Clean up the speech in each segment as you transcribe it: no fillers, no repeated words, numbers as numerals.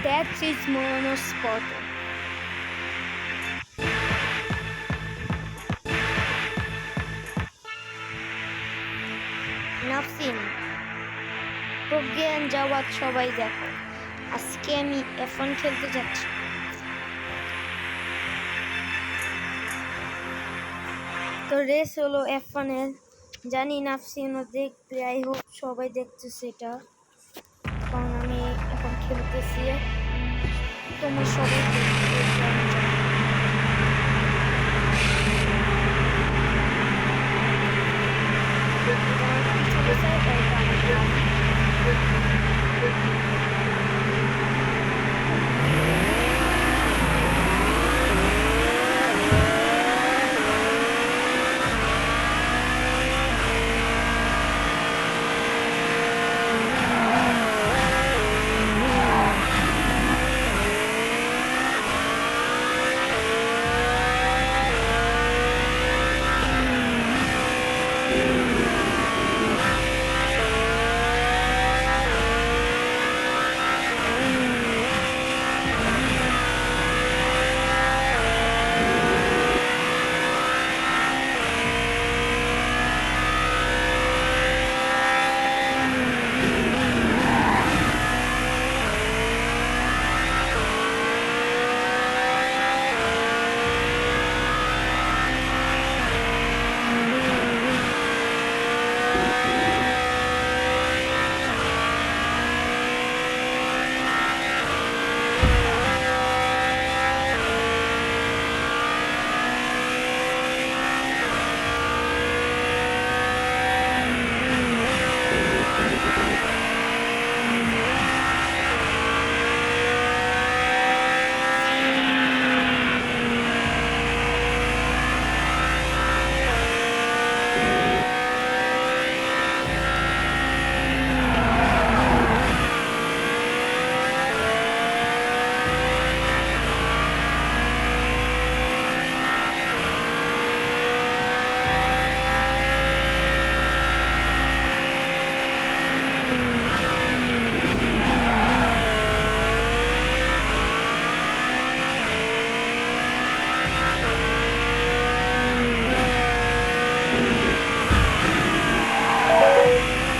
That's his monosport. নাফসিন, Pragyan Zawad সবাই দেখো, আজকে আমি F1 খেলতে যাচ্ছি। তো রেস হলো F1 এর, জানি নাফসিনও দেখবে, আই হোপ সবাই দেখতেছে এটা, কারণ আমি এখন খেলতেছি, তোমরা সবাই দেখবে এটা আমি জানি।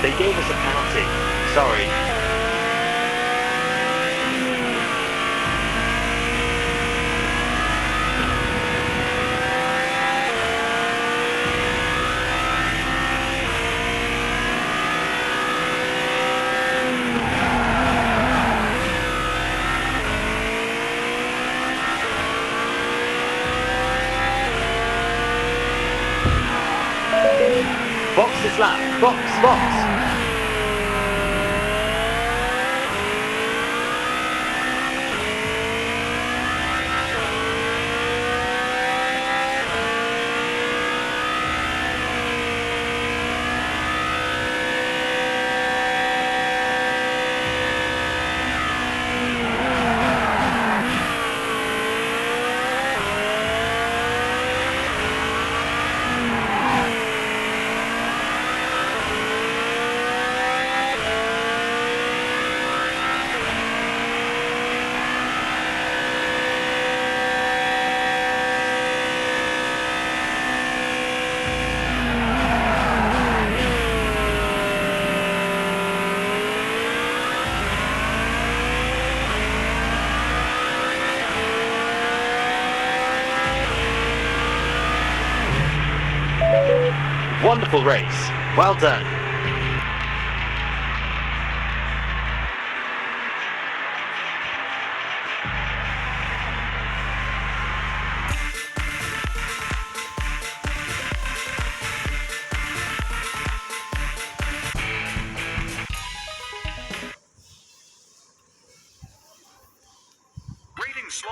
They gave us a penalty. Sorry. Box this lap. Box, box. Wonderful race. Well done.